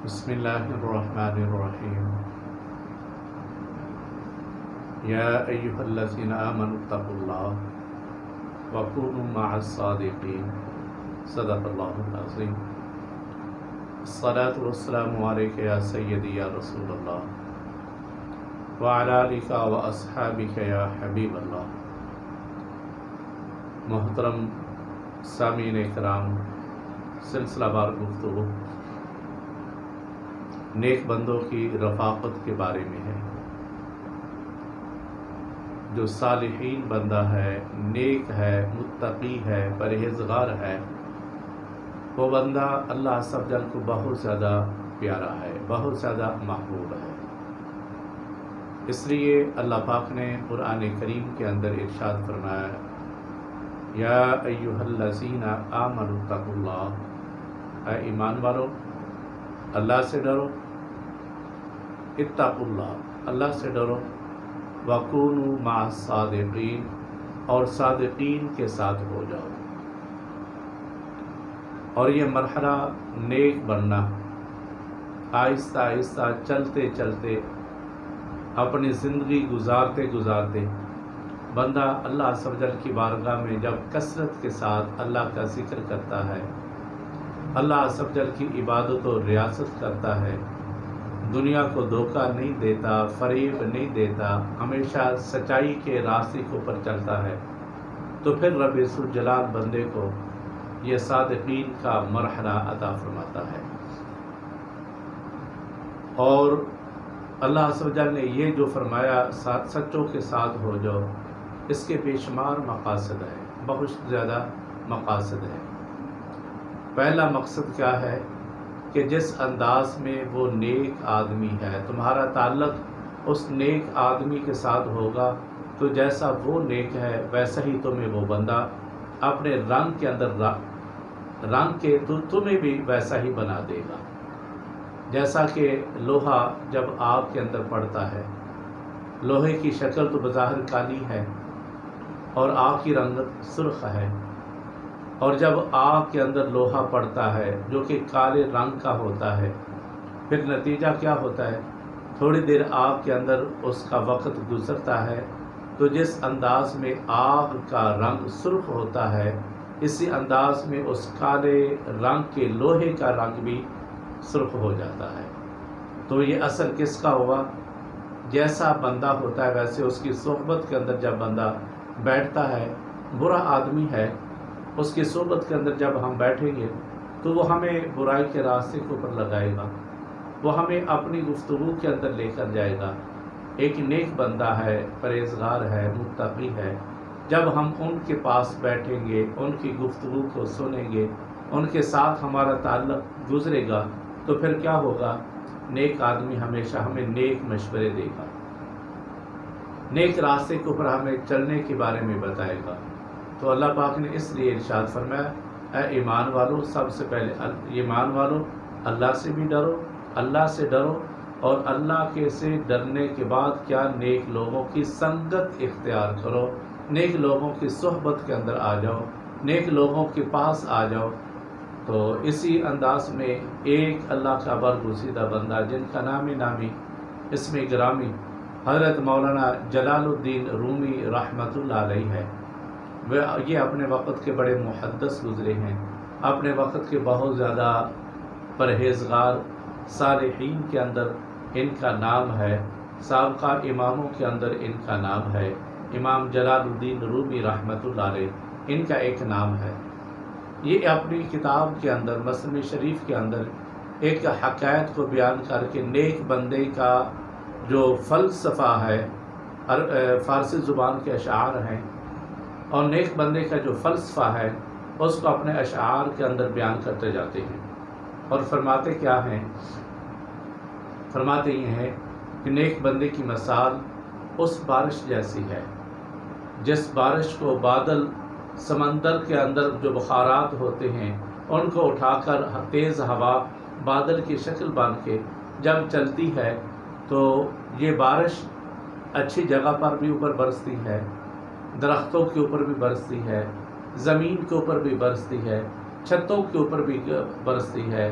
بسم اللہ الرحمن الرحیم یا ایہا الذین آمنوا اتقوا اللہ وکونوا مع الصادقین صدق اللہ العظیم۔ الصلاۃ والسلام علیک یا سیدی یا رسول اللہ وعلی آلک واصحابک یا حبیب اللہ۔ محترم سامعین کرام، سلسلہ وار گفتگو نیک بندوں کی رفاقت کے بارے میں ہے۔ جو صالحین بندہ ہے، نیک ہے، متقی ہے، پرہیزگار ہے، وہ بندہ اللہ عز و جل کو بہت زیادہ پیارا ہے، بہت زیادہ محبوب ہے۔ اس لیے اللہ پاک نے قرآن کریم کے اندر ارشاد فرمایا، یا ایہا الذین آمنوا اتقوا اللہ، اے ایمان والو اللہ سے ڈرو، اتقوا اللہ اللہ سے ڈرو، وکونوا مع الصادقین اور صادقین کے ساتھ ہو جاؤ۔ اور یہ مرحلہ نیک بننا آہستہ آہستہ چلتے چلتے اپنی زندگی گزارتے گزارتے بندہ اللہ عز و جل کی بارگاہ میں جب کثرت کے ساتھ اللہ کا ذکر کرتا ہے، اللہ عز و جل کی عبادت و ریاست کرتا ہے، دنیا کو دھوکہ نہیں دیتا، فریب نہیں دیتا، ہمیشہ سچائی کے راستے کے اوپر چلتا ہے، تو پھر رب ذوالجلال بندے کو یہ صادقین کا مرحلہ عطا فرماتا ہے۔ اور اللہ عز و جل نے یہ جو فرمایا سچوں کے ساتھ ہو جاؤ، اس کے بے شمار مقاصد ہے، بہت زیادہ مقاصد ہے۔ پہلا مقصد کیا ہے کہ جس انداز میں وہ نیک آدمی ہے، تمہارا تعلق اس نیک آدمی کے ساتھ ہوگا تو جیسا وہ نیک ہے ویسا ہی تمہیں وہ بندہ اپنے رنگ کے اندر رنگ کے تو تمہیں بھی ویسا ہی بنا دے گا۔ جیسا کہ لوہا جب آگ کے اندر پڑتا ہے، لوہے کی شکل تو بظاہر کالی ہے اور آگ کی رنگت سرخ ہے، اور جب آگ کے اندر لوہا پڑتا ہے جو کہ کالے رنگ کا ہوتا ہے، پھر نتیجہ کیا ہوتا ہے؟ تھوڑی دیر آگ کے اندر اس کا وقت گزرتا ہے تو جس انداز میں آگ کا رنگ سرخ ہوتا ہے، اسی انداز میں اس کالے رنگ کے لوہے کا رنگ بھی سرخ ہو جاتا ہے۔ تو یہ اثر کس کا ہوا؟ جیسا بندہ ہوتا ہے ویسے اس کی صحبت کے اندر جب بندہ بیٹھتا ہے، برا آدمی ہے، اس کی صحبت کے اندر جب ہم بیٹھیں گے تو وہ ہمیں برائی کے راستے کے اوپر لگائے گا، وہ ہمیں اپنی گفتگو کے اندر لے کر جائے گا۔ ایک نیک بندہ ہے، پرہیزگار ہے، متقی ہے، جب ہم ان کے پاس بیٹھیں گے، ان کی گفتگو کو سنیں گے، ان کے ساتھ ہمارا تعلق گزرے گا، تو پھر کیا ہوگا؟ نیک آدمی ہمیشہ ہمیں نیک مشورے دے گا، نیک راستے کے اوپر ہمیں چلنے کے بارے میں بتائے گا۔ تو اللہ پاک نے اس لیے ارشاد فرمایا، اے ایمان والو، سب سے پہلے ایمان والو اللہ سے بھی ڈرو، اللہ سے ڈرو، اور اللہ کے سے ڈرنے کے بعد کیا؟ نیک لوگوں کی سنگت اختیار کرو، نیک لوگوں کی صحبت کے اندر آ جاؤ، نیک لوگوں کے پاس آ جاؤ۔ تو اسی انداز میں ایک اللہ کا برگزیدہ بندہ جن کا نامی اسم گرامی حضرت مولانا جلال الدین رومی رحمۃ اللہ علیہ ہے، یہ اپنے وقت کے بڑے محدث گزرے ہیں، اپنے وقت کے بہت زیادہ پرہیزگار صالحین کے اندر ان کا نام ہے، سابقہ اماموں کے اندر ان کا نام ہے۔ امام جلال الدین رومی رحمۃ اللہ علیہ ان کا ایک نام ہے۔ یہ اپنی کتاب کے اندر مسلم شریف کے اندر ایک حقائق کو بیان کر کے نیک بندے کا جو فلسفہ ہے، فارسی زبان کے اشعار ہیں، اور نیک بندے کا جو فلسفہ ہے اس کو اپنے اشعار کے اندر بیان کرتے جاتے ہیں۔ اور فرماتے کیا ہیں؟ فرماتے یہ ہیں کہ نیک بندے کی مثال اس بارش جیسی ہے جس بارش کو بادل سمندر کے اندر جو بخارات ہوتے ہیں ان کو اٹھا کر تیز ہوا بادل کی شکل باندھ کے جب چلتی ہے تو یہ بارش اچھی جگہ پر بھی اوپر برستی ہے، درختوں کے اوپر بھی برستی ہے، زمین کے اوپر بھی برستی ہے، چھتوں کے اوپر بھی برستی ہے،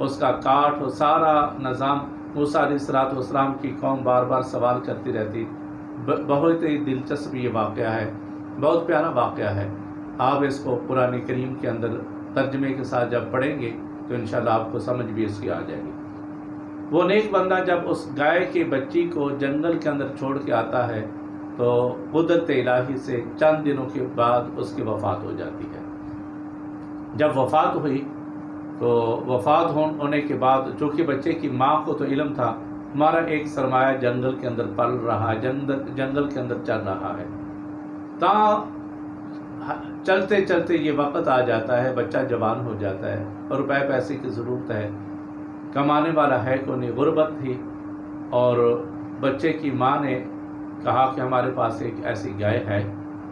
اس کا کاٹ، وہ سارا نظام موسیٰ علیہ السلام کی قوم بار بار سوال کرتی رہتی۔ بہت ہی دلچسپ یہ واقعہ ہے، بہت پیارا واقعہ ہے۔ آپ اس کو قرآن کریم کے اندر ترجمے کے ساتھ جب پڑھیں گے تو انشاءاللہ آپ کو سمجھ بھی اس کی آ جائے گی۔ وہ نیک بندہ جب اس گائے کی بچی کو جنگل کے اندر چھوڑ کے آتا ہے تو قدرت الہی سے چند دنوں کے بعد اس کی وفات ہو جاتی ہے۔ جب وفات ہوئی تو وفات ہونے کے بعد چونکہ بچے کی ماں کو تو علم تھا ہمارا ایک سرمایہ جنگل کے اندر پل رہا ہے، جنگل کے اندر چل رہا ہے، چلتے چلتے یہ وقت آ جاتا ہے، بچہ جوان ہو جاتا ہے اور روپے پیسے کی ضرورت ہے، کمانے والا ہے کو نہیں، غربت تھی، اور بچے کی ماں نے کہا کہ ہمارے پاس ایک ایسی گائے ہے۔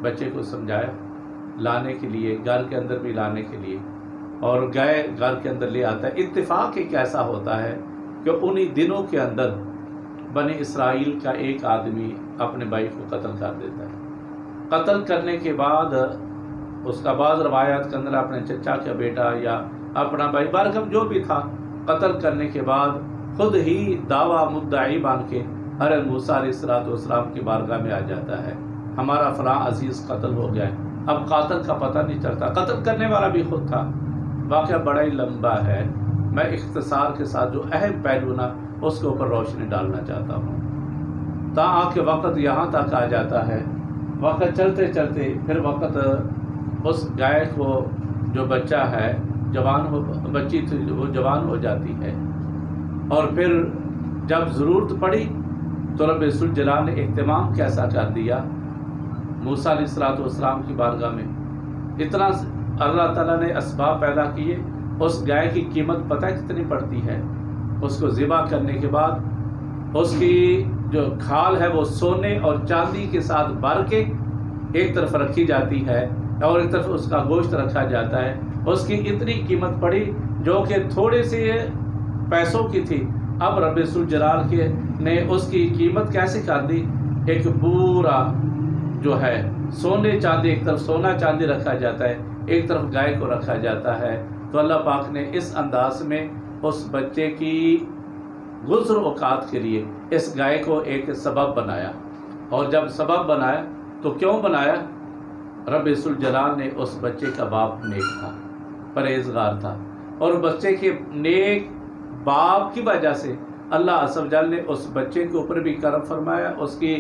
بچے کو سمجھایا لانے کے لیے، گھر کے اندر بھی لانے کے لیے، اور گائے گھر کے اندر لے آتا ہے۔ اتفاق ایک ایسا ہوتا ہے کہ انہی دنوں کے اندر بنی اسرائیل کا ایک آدمی اپنے بھائی کو قتل کر دیتا ہے۔ قتل کرنے کے بعد اس کا بعض روایات کے اندر اپنے چچا کا بیٹا یا اپنا بھائی برگم جو بھی تھا، قتل کرنے کے بعد خود ہی دعویٰ مدعی بن کے حضرت موسیٰ علیہ السلام کی بارگاہ میں آ جاتا ہے، ہمارا فلاں عزیز قتل ہو گیا ہے۔ اب قاتل کا پتہ نہیں چلتا، قتل کرنے والا بھی خود تھا۔ واقعہ بڑا ہی لمبا ہے، میں اختصار کے ساتھ جو اہم پہلو نا اس کے اوپر روشنی ڈالنا چاہتا ہوں۔ آ کے وقت یہاں تک آ جاتا ہے، وقت چلتے چلتے پھر وقت اس گائے کو جو بچہ ہے بچی تھی وہ جوان ہو جاتی ہے، اور پھر جب ضرورت پڑی تو رب ذوالجلال نے اہتمام کیسا کر دیا موسیٰ علیہ السلام کی بارگاہ میں، اتنا اللہ تعالیٰ نے اسباب پیدا کیے۔ اس گائے کی قیمت پتہ کتنی پڑتی ہے؟ اس کو ذبح کرنے کے بعد اس کی جو کھال ہے وہ سونے اور چاندی کے ساتھ بھر کے ایک طرف رکھی جاتی ہے اور ایک طرف اس کا گوشت رکھا جاتا ہے۔ اس کی اتنی قیمت پڑی جو کہ تھوڑے سے پیسوں کی تھی، اب رب ذوالجلال نے اس کی قیمت کیسے کر دی؟ ایک پورا جو ہے سونے چاندی، ایک طرف سونا چاندی رکھا جاتا ہے، ایک طرف گائے کو رکھا جاتا ہے۔ تو اللہ پاک نے اس انداز میں اس بچے کی گزر اوقات کے لیے اس گائے کو ایک سبب بنایا، اور جب سبب بنایا تو کیوں بنایا؟ رب ذوالجلال نے اس بچے کا باپ نیک تھا، پرہیزگار تھا، اور بچے کے نیک باپ کی وجہ سے اللہ عز و جل نے اس بچے کے اوپر بھی کرم فرمایا، اس کی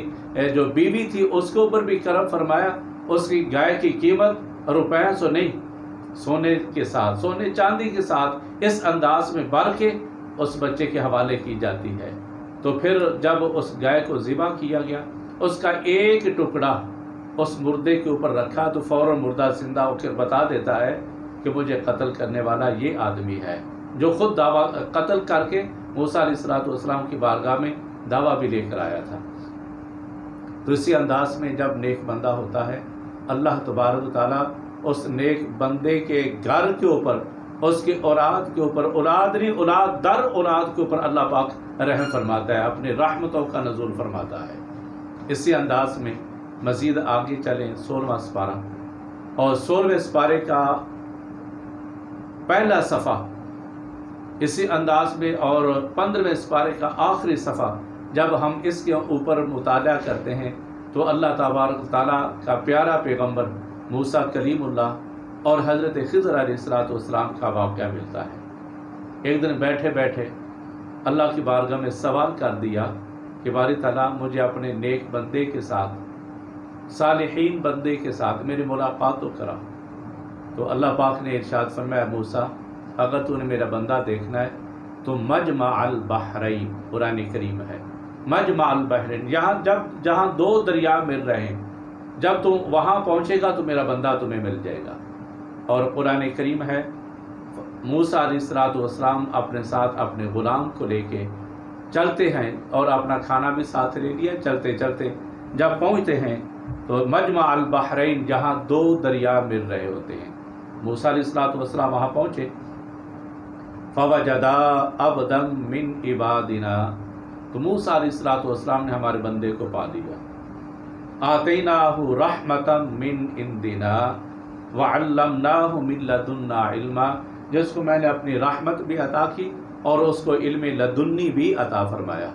جو بیوی تھی اس کے اوپر بھی کرم فرمایا۔ اس کی گائے کی قیمت روپے سے نہیں، سونے کے ساتھ، سونے چاندی کے ساتھ اس انداز میں بھر کے اس بچے کے حوالے کی جاتی ہے۔ تو پھر جب اس گائے کو ذبح کیا گیا، اس کا ایک ٹکڑا اس مردے کے اوپر رکھا تو فوراً مردہ زندہ ہو کر بتا دیتا ہے کہ مجھے قتل کرنے والا یہ آدمی ہے، جو خود دعویٰ قتل کر کے موسیٰ علیہ السلام کی بارگاہ میں دعویٰ بھی لے کر آیا تھا۔ تو اسی انداز میں جب نیک بندہ ہوتا ہے، اللہ تبارک و تعالیٰ اس نیک بندے کے گھر کے اوپر، اس کی اولاد کے اوپر، اولاد نہیں اولاد در اولاد کے اوپر اللہ پاک رحم فرماتا ہے، اپنی رحمتوں کا نزول فرماتا ہے۔ اسی انداز میں مزید آگے چلیں 16واں سپارہ، اور 16ویں سپارے کا پہلا صفحہ اسی انداز میں، اور 15ویں سپارے کا آخری صفحہ جب ہم اس کے اوپر مطالعہ کرتے ہیں تو اللہ تبارک تعالیٰ کا پیارا پیغمبر موسیٰ کلیم اللہ اور حضرت خضر علیہ السلام کا واقعہ ملتا ہے۔ ایک دن بیٹھے بیٹھے اللہ کی بارگاہ میں سوال کر دیا کہ باری تعالیٰ مجھے اپنے نیک بندے کے ساتھ، صالحین بندے کے ساتھ میری ملاقات تو کرا۔ تو اللہ پاک نے ارشاد فرمایا موسیٰ اگر تو نے میرا بندہ دیکھنا ہے تو مجمع البحرین، قرآن کریم ہے، مجمع البحرین، جہاں دو دریا مل رہے ہیں، جب تم وہاں پہنچے گا تو میرا بندہ تمہیں مل جائے گا۔ اور قرآن کریم ہے، موسیٰ علیہ السلام اپنے ساتھ اپنے غلام کو لے کے چلتے ہیں اور اپنا کھانا بھی ساتھ لے لیا، چلتے چلتے جب پہنچتے ہیں تو مجمع البحرین، جہاں دو دریا مل رہے ہوتے ہیں، موسیٰ علیہ السلام وہاں پہنچے۔ فَوَجَدَا عَبْدًا مِّنْ عِبَادِنَا، تو موسیٰ علیہ السلام نے ہمارے بندے کو پا لیا۔ آتَيْنَاهُ رَحْمَةً مِّنْ عِنْدِنَا وَعَلَّمْنَاهُ مِن لَّدُنَّا عِلْمًا، جس کو میں نے اپنی رحمت بھی عطا کی اور اس کو علم لدنی بھی عطا فرمایا۔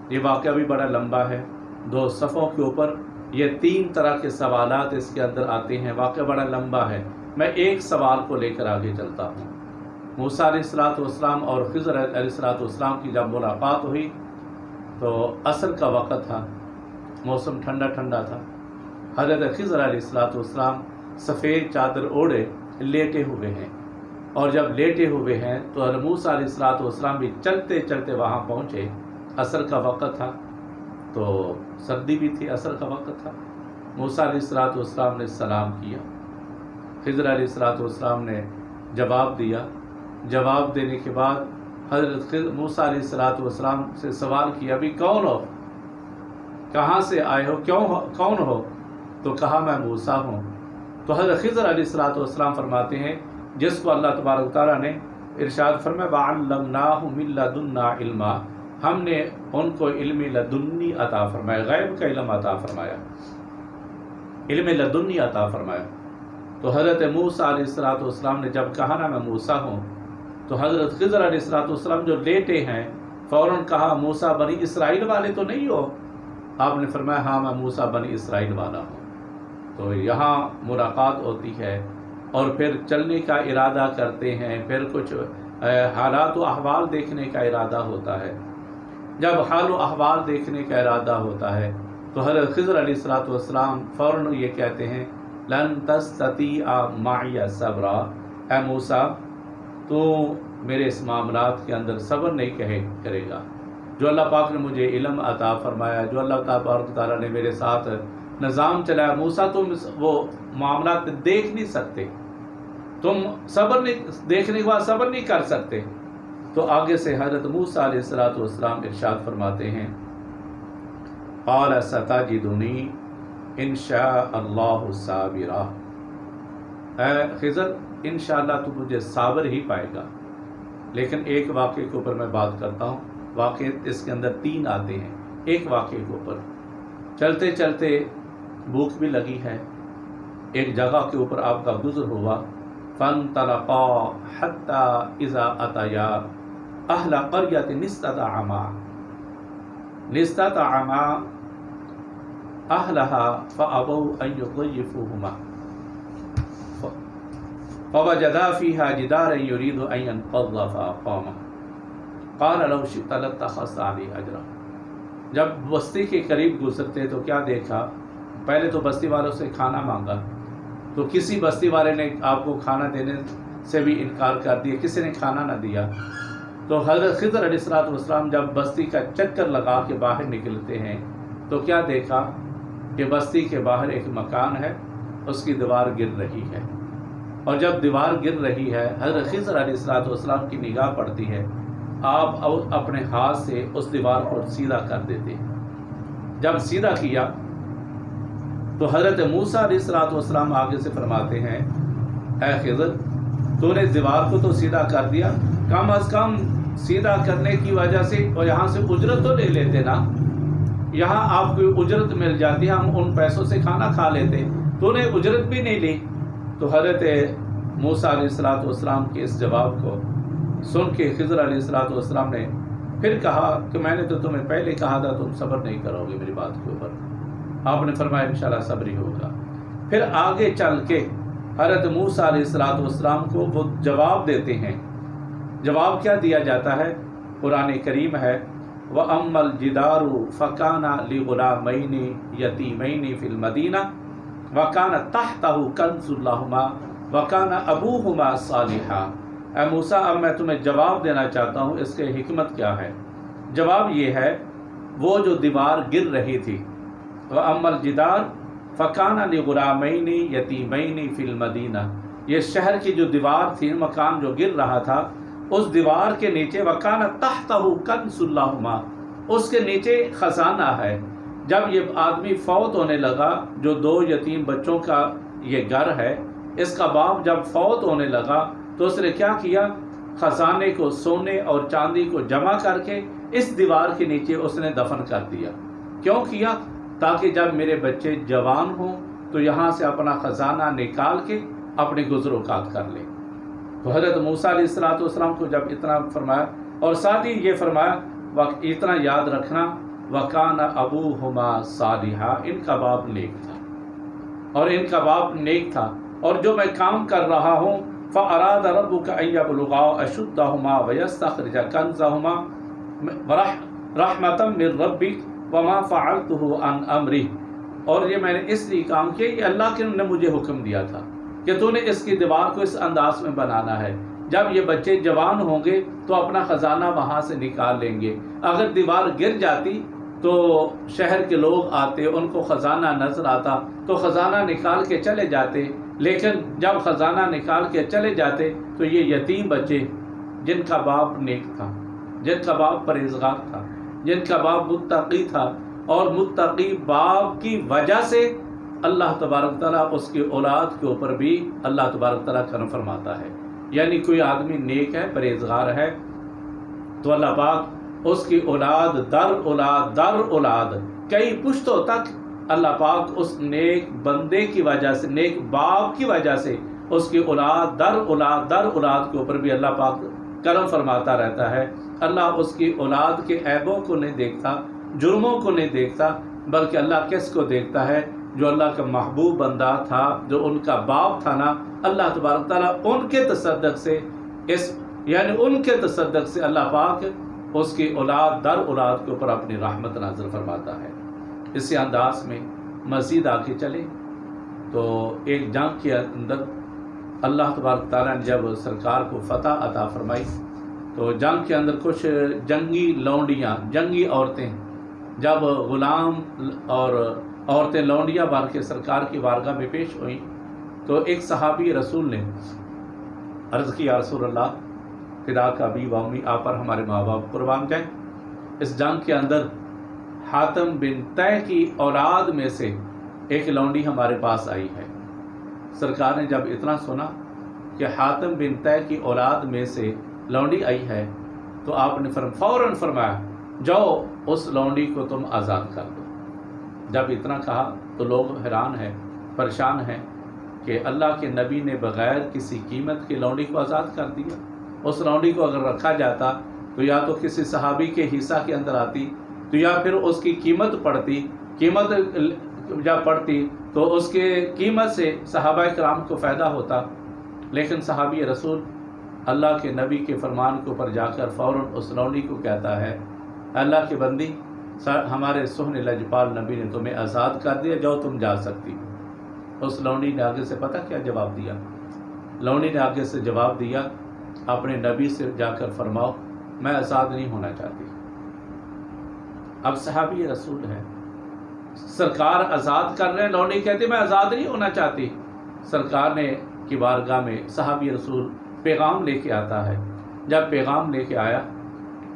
یہ واقعہ بھی بڑا لمبا ہے، 2 صفحوں کے اوپر یہ 3 طرح کے سوالات اس کے اندر آتے ہیں۔ واقعہ بڑا لمبا ہے، میں ایک سوال کو لے کر آگے چلتا ہوں۔ موسیٰ علیہ السلام اور خضر علیہ السلام کی جب ملاقات ہوئی تو عصر کا وقت تھا، موسم ٹھنڈا ٹھنڈا تھا۔ حضرت خضر علیہ السلام سفید چادر اوڑھے لیٹے ہوئے ہیں، اور جب لیٹے ہوئے ہیں تو حضرت موسیٰ علیہ السلام بھی چلتے چلتے وہاں پہنچے۔ عصر کا وقت تھا تو سردی بھی تھی، عصر کا وقت تھا۔ موسیٰ علیہ السلام نے سلام کیا، خضر علیہ السلام نے جواب دیا۔ جواب دینے کے بعد حضرت موسیٰ علیہ السلام سے سوال کیا، بھی کون ہو، کہاں سے آئے ہو، کون ہو؟ تو کہا میں موسیٰ ہوں۔ تو حضرت خضر علیہ السلام فرماتے ہیں، جس کو اللہ تبارک و تعالیٰ نے ارشاد فرمایا وَعَلَّمْنَاهُ مِن لَدُنَّا عِلْمًا، ہم نے ان کو علم لدنی عطا فرمایا، غیب کا علم عطا فرمایا، علم لدنی عطا فرمایا۔ تو حضرت موسیٰ علیہ السلام نے جب کہا نا میں موسیٰ ہوں، تو حضرت خضر علیہ السلام جو لیٹے ہیں فوراً کہا موسیٰ بنی اسرائیل والے تو نہیں ہو؟ آپ نے فرمایا ہاں میں موسیٰ بنی اسرائیل والا ہوں۔ تو یہاں ملاقات ہوتی ہے اور پھر چلنے کا ارادہ کرتے ہیں، پھر کچھ حالات و احوال دیکھنے کا ارادہ ہوتا ہے۔ جب حال و احوال دیکھنے کا ارادہ ہوتا ہے تو حضرت خضر علیہ السلام فوراً یہ کہتے ہیں لن تستطیع معی صبرا، اے موسیٰ تو میرے اس معاملات کے اندر صبر نہیں کرے گا۔ جو اللہ پاک نے مجھے علم عطا فرمایا، جو اللہ تبارک تعالیٰ نے میرے ساتھ نظام چلایا، موسیٰ تم وہ معاملات دیکھ نہیں سکتے، تم صبر نہیں، دیکھنے کے بعد صبر نہیں کر سکتے۔ تو آگے سے حضرت موسیٰ علیہ السلام ارشاد فرماتے ہیں قال ستجدنی ان شاء اللہ صابرا، اے خضر انشاءاللہ تو مجھے صابر ہی پائے گا۔ لیکن ایک واقعے کے اوپر میں بات کرتا ہوں، واقعے اس کے اندر 3 آتے ہیں۔ ایک واقعے کے اوپر چلتے چلتے بھوک بھی لگی ہے، ایک جگہ کے اوپر آپ کا گزر ہوا، فانطلقا حتی اذا اتیا اہل قریۃ استطعما اہلها فابوا ان یضیفوہما فوجدا فیہا جدارا یرید ان ينقض فاقامہ قال لو شئت لاتخذت علیہ اجرا۔ جب بستی کے قریب گزرتے تو کیا دیکھا، پہلے تو بستی والوں سے کھانا مانگا تو کسی بستی والے نے آپ کو کھانا دینے سے بھی انکار کر دیا، کسی نے کھانا نہ دیا۔ تو حضرت خضر علیہ السلام جب بستی کا چکر لگا کے باہر نکلتے ہیں تو کیا دیکھا کہ بستی کے باہر ایک مکان ہے، اس کی دیوار گر رہی ہے، اور جب دیوار گر رہی ہے حضرت خضر علیہ السلام کی نگاہ پڑتی ہے، آپ اپنے ہاتھ سے اس دیوار کو سیدھا کر دیتے ہیں۔ جب سیدھا کیا تو حضرت موسیٰ علیہ السلام آگے سے فرماتے ہیں اے خضر تو نے دیوار کو تو سیدھا کر دیا، کم از کم سیدھا کرنے کی وجہ سے اور یہاں سے اجرت تو لے لیتے نا، یہاں آپ کو اجرت مل جاتی، ہم ان پیسوں سے کھانا کھا لیتے، تو نے اجرت بھی نہیں لی۔ تو حضرت موسیٰ علیہ السلام کے اس جواب کو سن کے خضر علیہ السلام نے پھر کہا کہ میں نے تو تمہیں پہلے کہا تھا تم صبر نہیں کرو گے میری بات کے اوپر۔ آپ نے فرمایا انشاءاللہ صبر ہی ہوگا۔ پھر آگے چل کے حضرت موسیٰ علیہ السلام کو وہ جواب دیتے ہیں۔ جواب کیا دیا جاتا ہے؟ قرآن کریم ہے وَأَمَّا الْجِدَارُ فَكَانَ لِغُلَامَيْنِ يَتِيمَيْنِ فِي الْمَدِينَةِ وَكَانَ تَحْتَهُ كَنْزٌ لَهُمَا وَكَانَ أَبُوهُمَا صَالِحًا۔ اے موسیٰ اب میں تمہیں جواب دینا چاہتا ہوں، اس کے حکمت کیا ہے؟ جواب یہ ہے وہ جو دیوار گر رہی تھی، وَأَمَّا الْجِدَارُ فَكَانَ لِغُلَامَيْنِ يَتِيمَيْنِ فِي الْمَدِينَةِ، یہ شہر کی جو دیوار تھی، مکان جو گر رہا تھا، اس دیوار کے نیچے وَكَانَ تَحْتَهُ كَنْزٌ لَهُمَا، اس کے نیچے خزانہ ہے۔ جب یہ آدمی فوت ہونے لگا، جو 2 یتیم بچوں کا یہ گھر ہے، اس کا باپ جب فوت ہونے لگا تو اس نے کیا کیا، خزانے کو سونے اور چاندی کو جمع کر کے اس دیوار کے نیچے اس نے دفن کر دیا۔ کیوں کیا؟ تاکہ جب میرے بچے جوان ہوں تو یہاں سے اپنا خزانہ نکال کے اپنے گزر اوقات کر لیں۔ تو حضرت موسیٰ علیہ السلام کو جب اتنا فرمایا، اور ساتھ ہی یہ فرمایا اتنا یاد رکھنا وَكَانَ أَبُوهُمَا صَالِحًا، ان کا باپ نیک تھا، اور ان کا باپ نیک تھا، اور جو میں کام کر رہا ہوں فَأَرَادَ رَبُّكَ أَن يَبْلُغَا أَشُدَّهُمَا وَيَسْتَخْرِجَ كَنزَهُمَا رَحْمَةً مِّن رَّبِّكَ وَمَا فَعَلْتُهُ عَنْ أَمْرِي، اور یہ میں نے اس لیے کام کیا، یہ اللہ نے مجھے حکم دیا تھا کہ تو نے اس کی دیوار کو اس انداز میں بنانا ہے، جب یہ بچے جوان ہوں گے تو اپنا خزانہ وہاں سے نکال لیں گے، اگر دیوار گر جاتی تو شہر کے لوگ آتے، ان کو خزانہ نظر آتا تو خزانہ نکال کے چلے جاتے، لیکن جب خزانہ نکال کے چلے جاتے تو یہ یتیم بچے جن کا باپ نیک تھا، جن کا باپ پرہیزگار تھا، جن کا باپ متقی تھا، اور متقی باپ کی وجہ سے اللہ تبارک تعالیٰ اس کی اولاد کے اوپر بھی اللہ تبارک تعالیٰ کرم فرماتا ہے۔ یعنی کوئی آدمی نیک ہے، پرہیزگار ہے، تو اللہ پاک اس کی اولاد در اولاد کئی پشتوں تک اللہ پاک اس نیک بندے کی وجہ سے، نیک باپ کی وجہ سے اس کی اولاد در اولاد کے اوپر بھی اللہ پاک کرم فرماتا رہتا ہے۔ اللہ اس کی اولاد کے عیبوں کو نہیں دیکھتا، جرموں کو نہیں دیکھتا، بلکہ اللہ کس کو دیکھتا ہے؟ جو اللہ کا محبوب بندہ تھا، جو ان کا باپ تھا نا، اللہ تبارک تعالیٰ ان کے تصدق سے اللہ پاک اس کی اولاد در اولاد کے اوپر اپنی رحمت نازل فرماتا ہے۔ اسی انداز میں مزید آگے چلے تو ایک جنگ کے اندر اللہ تبارک تعالیٰ نے جب سرکار کو فتح عطا فرمائی تو جنگ کے اندر کچھ جنگی لونڈیاں، جنگی عورتیں، جب غلام اور عورتیں لونڈیاں بن کے سرکار کی بارگاہ میں پیش ہوئیں تو ایک صحابی رسول نے عرض کی، یا رسول اللہ فداک ابی و امی، آپ پر ہمارے ماں باپ قربان جائیں، اس جنگ کے اندر حاتم بن طے کی اولاد میں سے ایک لونڈی ہمارے پاس آئی ہے۔ سرکار نے جب اتنا سنا کہ حاتم بن طے کی اولاد میں سے لونڈی آئی ہے تو آپ نے فوراً فرمایا جاؤ اس لونڈی کو تم آزاد کر دو۔ جب اتنا کہا تو لوگ حیران ہیں، پریشان ہیں کہ اللہ کے نبی نے بغیر کسی قیمت کی لونڈی کو آزاد کر دیا۔ اس لونڈی کو اگر رکھا جاتا تو یا تو کسی صحابی کے حصہ کے اندر آتی، تو یا پھر اس کی قیمت پڑتی تو اس کے قیمت سے صحابہ کرام کو فائدہ ہوتا، لیکن صحابی رسول اللہ کے نبی کے فرمان کے اوپر جا کر فوراً اس لونڈی کو کہتا ہے، اللہ کی بندی، ہمارے سہن لجپال نبی نے تمہیں آزاد کر دیا، جاؤ تم جا سکتی ہو۔ اس لونڈی نے آگے سے پتہ کیا جواب دیا؟ لونڈی نے آگے سے جواب دیا، اپنے نبی سے جا کر فرماؤ میں آزاد نہیں ہونا چاہتی۔ اب صحابی رسول ہے، سرکار آزاد کر رہے ہیں، لونڈی کہتی میں آزاد نہیں ہونا چاہتی۔ سرکار نے کی بارگاہ میں صحابی رسول پیغام لے کے آتا ہے۔ جب پیغام لے کے آیا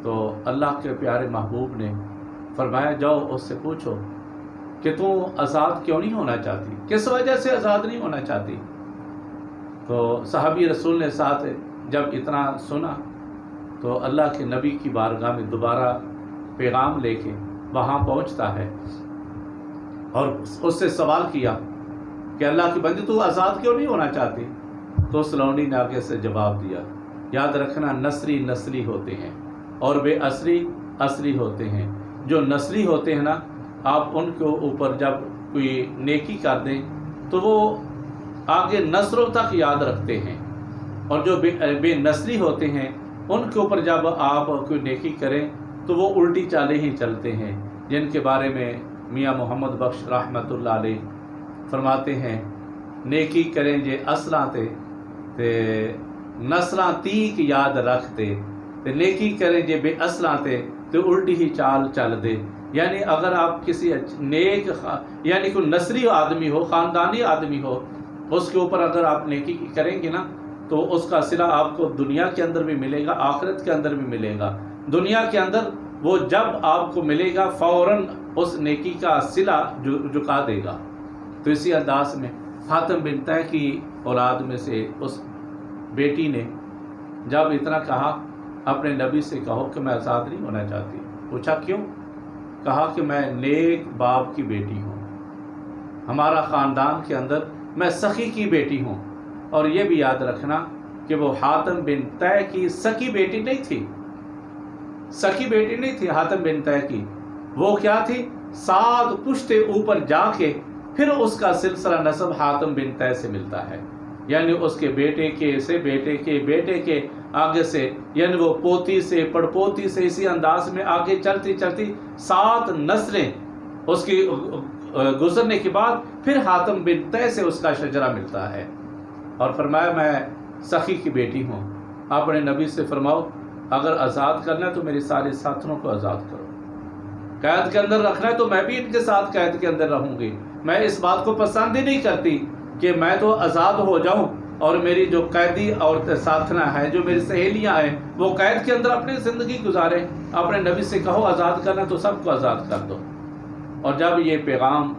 تو اللہ کے پیارے محبوب نے فرمایا جاؤ اس سے پوچھو کہ تم آزاد کیوں نہیں ہونا چاہتی، کس وجہ سے آزاد نہیں ہونا چاہتی؟ تو صحابی رسول نے ساتھ جب اتنا سنا تو اللہ کے نبی کی بارگاہ میں دوبارہ پیغام لے کے وہاں پہنچتا ہے اور اس سے سوال کیا کہ اللہ کی بندی تو آزاد کیوں نہیں ہونا چاہتی؟ تو اس لونڈی نے آگے سے جواب دیا، یاد رکھنا نسلی نسلی ہوتے ہیں اور بے اصلی اصلی ہوتے ہیں۔ جو نسلی ہوتے ہیں نا، آپ ان کے اوپر جب کوئی نیکی کر دیں تو وہ آگے نسلوں تک یاد رکھتے ہیں، اور جو بے نسلی ہوتے ہیں ان کے اوپر جب آپ کوئی نیکی کریں تو وہ الٹی چالیں ہی چلتے ہیں، جن کے بارے میں میاں محمد بخش رحمۃ اللہ علیہ فرماتے ہیں، نیکی کریں جے اصلاں تے نسلاں تیک یاد رکھتے، نیکی کریں جے بے اصلاں تے الٹی ہی چال چل دے۔ یعنی اگر آپ کسی نیک یعنی کوئی نسلی آدمی ہو، خاندانی آدمی ہو، اس کے اوپر اگر آپ نیکی کریں گے نا تو اس کا صلہ آپ کو دنیا کے اندر بھی ملے گا، آخرت کے اندر بھی ملے گا۔ دنیا کے اندر وہ جب آپ کو ملے گا فوراً اس نیکی کا صلہ جھکا دے گا۔ تو اسی انداز میں حاتم بن طے کی اولاد میں سے اس بیٹی نے جب اتنا کہا، اپنے نبی سے کہو کہ میں آزاد نہیں ہونا چاہتی۔ پوچھا کیوں؟ کہا کہ میں نیک باپ کی بیٹی ہوں، ہمارا خاندان کے اندر میں سخی کی بیٹی ہوں، اور یہ بھی یاد رکھنا کہ وہ حاتم بن طے کی سکی بیٹی نہیں تھی، سکی بیٹی نہیں تھی حاتم بن طے کی، وہ کیا تھی؟ 7 پشتے اوپر جا کے پھر اس کا سلسلہ نسب حاتم بن طے سے ملتا ہے، یعنی اس کے بیٹے کے سے بیٹے کے بیٹے کے آگے سے، یعنی وہ پوتی سے پڑپوتی سے، اسی انداز میں آگے چلتی چلتی 7 نسلیں اس کی گزرنے کے بعد پھر حاتم بن طے سے اس کا شجرہ ملتا ہے۔ اور فرمایا میں سخی کی بیٹی ہوں، اپنے نبی سے فرماؤ اگر آزاد کرنا ہے تو میرے سارے ساتھیوں کو آزاد کرو، قید کے اندر رکھنا ہے تو میں بھی ان کے ساتھ قید کے اندر رہوں گی۔ میں اس بات کو پسند ہی نہیں کرتی کہ میں تو آزاد ہو جاؤں اور میری جو قیدی اور ساتھنا ہے، جو میری سہیلیاں ہیں، وہ قید کے اندر اپنی زندگی گزاریں۔ اپنے نبی سے کہو آزاد کرنا تو سب کو آزاد کر دو۔ اور جب یہ پیغام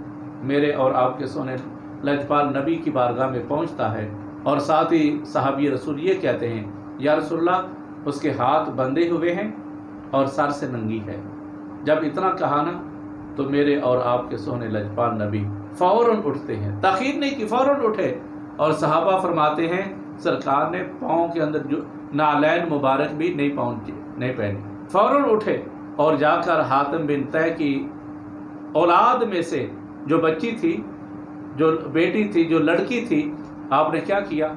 میرے اور آپ کے سونے لجپال نبی کی بارگاہ میں پہنچتا ہے اور ساتھ ہی صحابی رسول یہ کہتے ہیں یا رسول اللہ اس کے ہاتھ بندھے ہوئے ہیں اور سر سے ننگی ہے، جب اتنا کہا نا تو میرے اور آپ کے سونے لجپال نبی فوراً اٹھتے ہیں، تاخیر نہیں کی، فوراً اٹھے اور صحابہ فرماتے ہیں سرکار نے پاؤں کے اندر جو نالین مبارک بھی نہیں پہنی، فوراً اٹھے اور جا کر حاتم بن طے کی اولاد میں سے جو بچی تھی، جو بیٹی تھی، جو لڑکی تھی، آپ نے کیا کیا؟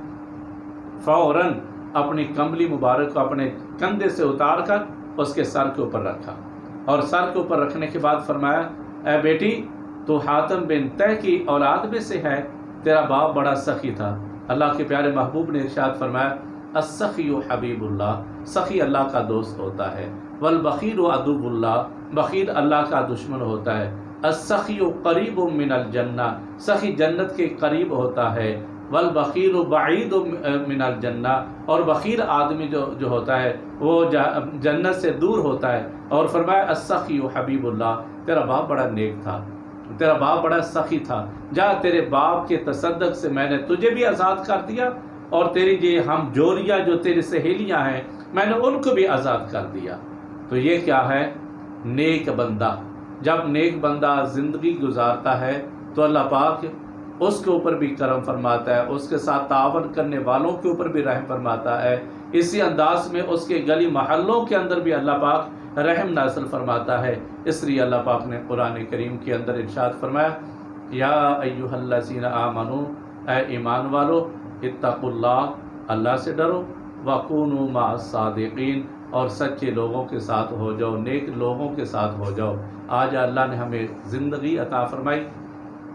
فوراً اپنی کمبلی مبارک کو اپنے کندھے سے اتار کر اس کے سر کے اوپر رکھا، اور سر کے اوپر رکھنے کے بعد فرمایا اے بیٹی تو حاتم بن طے کی اولاد میں سے ہے، تیرا باپ بڑا سخی تھا۔ اللہ کے پیارے محبوب نے ارشاد فرمایا السخی حبیب اللہ، سخی اللہ کا دوست ہوتا ہے، والبخیل عدو اللہ، بخیل اللہ کا دشمن ہوتا ہے، السخی قریب من الجنہ، سخی جنت کے قریب ہوتا ہے، والبخیل بعید من الجنہ، اور بخیل آدمی جو ہوتا ہے وہ جنت سے دور ہوتا ہے۔ اور فرمایا السخی حبیب اللہ، تیرا باپ بڑا نیک تھا، تیرا باپ بڑا سخی تھا، جا تیرے باپ کے تصدق سے میں نے تجھے بھی آزاد کر دیا، اور تیری جو ہم جوریاں جو تیری سہیلیاں ہیں میں نے ان کو بھی آزاد کر دیا۔ تو یہ کیا ہے؟ نیک بندہ۔ جب نیک بندہ زندگی گزارتا ہے تو اللہ پاک اس کے اوپر بھی کرم فرماتا ہے، اس کے ساتھ تعاون کرنے والوں کے اوپر بھی رحم فرماتا ہے، اسی انداز میں اس کے گلی محلوں کے اندر بھی اللہ پاک رحم نازل فرماتا ہے۔ اس لیے اللہ پاک نے قرآن کریم کے اندر ارشاد فرمایا یا ایھا الذین آمنو، اے ایمان والو، اتقوا اللہ، اللہ سے ڈرو، وکونوا مع الصادقین، اور سچے لوگوں کے ساتھ ہو جاؤ، نیک لوگوں کے ساتھ ہو جاؤ۔ آج اللہ نے ہمیں زندگی عطا فرمائی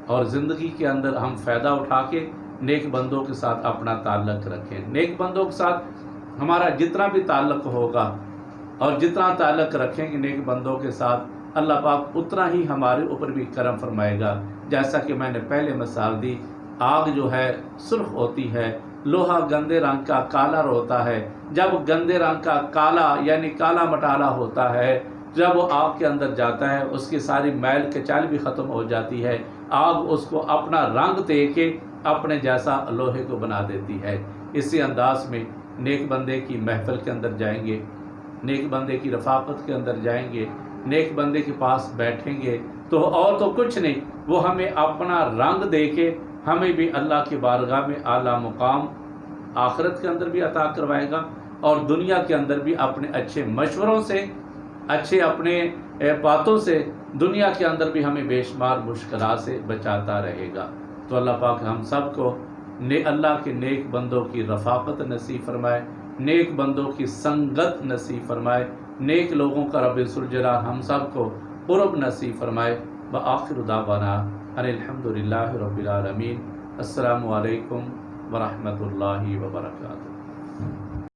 اور زندگی کے اندر ہم فائدہ اٹھا کے نیک بندوں کے ساتھ اپنا تعلق رکھیں۔ نیک بندوں کے ساتھ ہمارا جتنا بھی تعلق ہوگا اور جتنا تعلق رکھیں گے نیک بندوں کے ساتھ، اللہ پاک اتنا ہی ہمارے اوپر بھی کرم فرمائے گا۔ جیسا کہ میں نے پہلے مثال دی، آگ جو ہے سرخ ہوتی ہے، لوہا گندے رنگ کا کالا ہوتا ہے، جب گندے رنگ کا کالا یعنی کالا مٹالا ہوتا ہے، جب وہ آگ کے اندر جاتا ہے اس کی ساری میل کچیل بھی ختم ہو جاتی ہے، آگ اس کو اپنا رنگ دے کے اپنے جیسا لوہے کو بنا دیتی ہے۔ اسی انداز میں نیک بندے کی محفل کے اندر جائیں گے، نیک بندے کی رفاقت کے اندر جائیں گے، نیک بندے کے پاس بیٹھیں گے تو اور تو کچھ نہیں، وہ ہمیں اپنا رنگ دے کے ہمیں بھی اللہ کی بارگاہ میں اعلیٰ مقام آخرت کے اندر بھی عطا کروائے گا، اور دنیا کے اندر بھی اپنے اچھے مشوروں سے، اچھے اپنے باتوں سے دنیا کے اندر بھی ہمیں بے شمار مشکلات سے بچاتا رہے گا۔ تو اللہ پاک ہم سب کو اللہ کے نیک بندوں کی رفاقت نصیب فرمائے، نیک بندوں کی سنگت نصیب فرمائے، نیک لوگوں کا رب ذوالجلال ہم سب کو قرب نصیب فرمائے۔ وآخر دعوانا ان الحمدللہ رب العالمین۔ السلام علیکم ورحمۃ اللہ وبرکاتہ۔